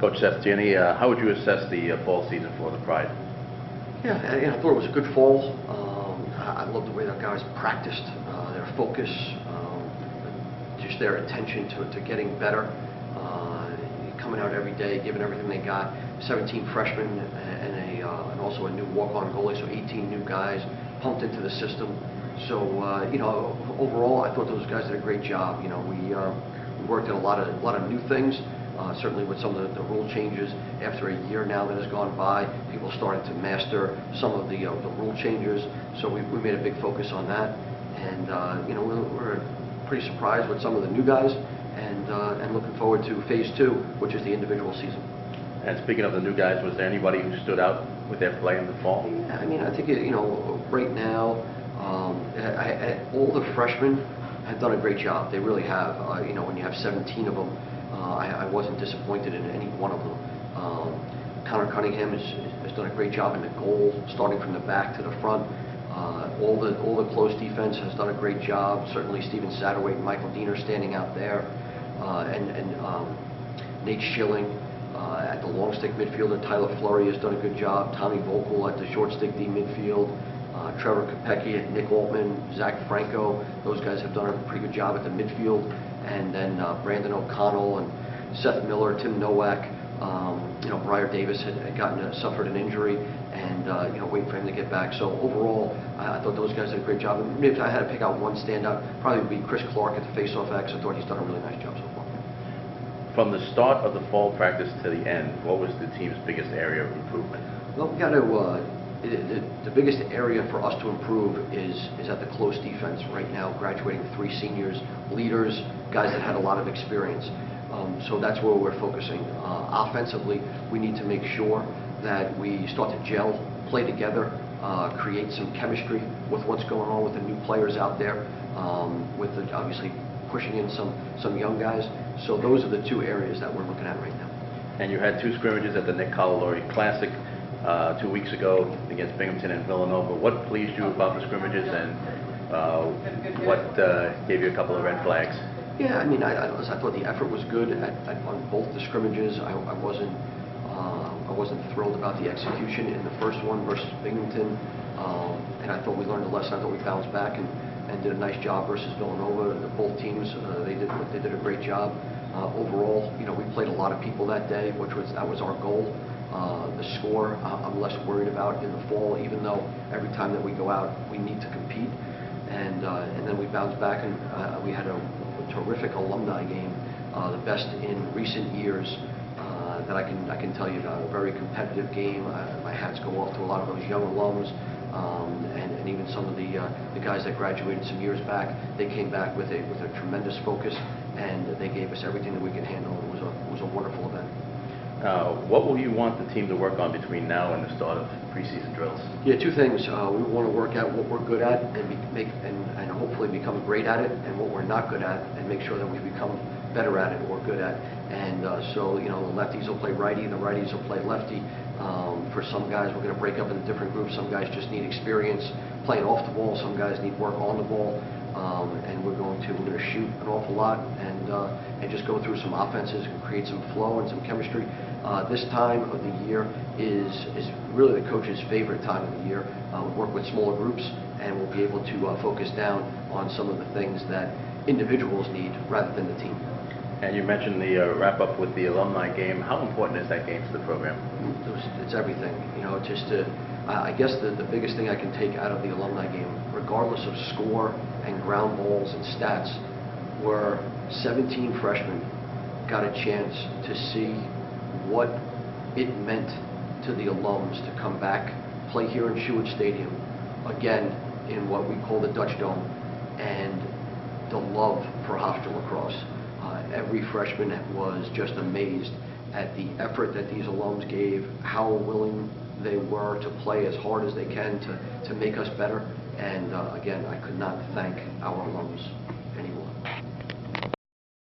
Coach Seth Tierney, how would you assess the fall season for the Pride? Yeah, I thought it was a good fall. I love the way the guys practiced, their focus, just their attention to getting better, coming out every day, giving everything they got. 17 freshmen and also a new walk-on goalie, so 18 new guys pumped into the system. So overall, I thought those guys did a great job. We worked at a lot of new things. Certainly with some of the rule changes, after a year now that has gone by, people started to master some of the rule changes. So we made a big focus on that, and we're pretty surprised with some of the new guys, and looking forward to phase 2, which is the individual season. And speaking of the new guys, was there anybody who stood out with their play in the fall? Yeah, I think right now, all the freshmen have done a great job. They really have. When you have 17 of them. I wasn't disappointed in any one of them. Connor Cunningham has done a great job in the goal, starting from the back to the front. All the close defense has done a great job. Certainly Steven Satterwhite and Michael Diener standing out there, and Nate Schilling at the long stick midfielder. Tyler Fleury has done a good job. Tommy Vogel at the short stick D midfield. Trevor Kopecky, Nick Altman, Zach Franco. Those guys have done a pretty good job at the midfield. And then Brandon O'Connell and Seth Miller, Tim Nowak. Briar Davis had suffered an injury, and waiting for him to get back. So overall, I thought those guys did a great job. And if I had to pick out one standout, probably would be Chris Clark at the faceoff X. I thought he's done a really nice job so far. From the start of the fall practice to the end, what was the team's biggest area of improvement? Well, we got to. The biggest area for us to improve is at the close defense. Right now, graduating 3 seniors, leaders, guys that had a lot of experience. So that's where we're focusing. Offensively, we need to make sure that we start to gel, play together, create some chemistry with what's going on with the new players out there, obviously pushing in some young guys. So those are the 2 areas that we're looking at right now. And you had 2 scrimmages at the Nick Collalori Classic 2 weeks ago against Binghamton and Villanova. What pleased you about the scrimmages, and what gave you a couple of red flags? Yeah, I thought the effort was good on both the scrimmages. I wasn't thrilled about the execution in the first one versus Binghamton, and I thought we learned a lesson. I thought we bounced back and did a nice job versus Villanova. Both teams they did a great job. Overall, we played a lot of people that day, that was our goal. The score I'm less worried about in the fall, even though every time that we go out we need to compete, and then we bounced back, and we had a terrific alumni game, the best in recent years that I can tell you about. A very competitive game. My hats go off to a lot of those young alums, and even some of the guys that graduated some years back. They came back with a tremendous focus, and they gave us everything that we could handle. It was a wonderful event. What will you want the team to work on between now and the start of preseason drills? Yeah, 2 things. We want to work out what we're good at and hopefully become great at it, and what we're not good at, and make sure that we become better at it, what we're good at. And so the lefties will play righty, the righties will play lefty. For some guys, we're going to break up into different groups. Some guys just need experience playing off the ball. Some guys need work on the ball. And we're going to shoot an awful lot and just go through some offenses and create some flow and some chemistry. This time of the year is really the coach's favorite time of the year. We work with smaller groups, and we'll be able to focus down on some of the things that individuals need rather than the team. And you mentioned the wrap-up with the alumni game. How important is that game to the program? It's everything. I guess the biggest thing I can take out of the alumni game, regardless of score and ground balls and stats, were 17 freshmen got a chance to see what it meant to the alums to come back, play here in Schuett Stadium, again in what we call the Dutch Dome, and the love for Hofstra lacrosse. Every freshman was just amazed at the effort that these alums gave, how willing they were to play as hard as they can to make us better. And again, I could not thank our alums anymore.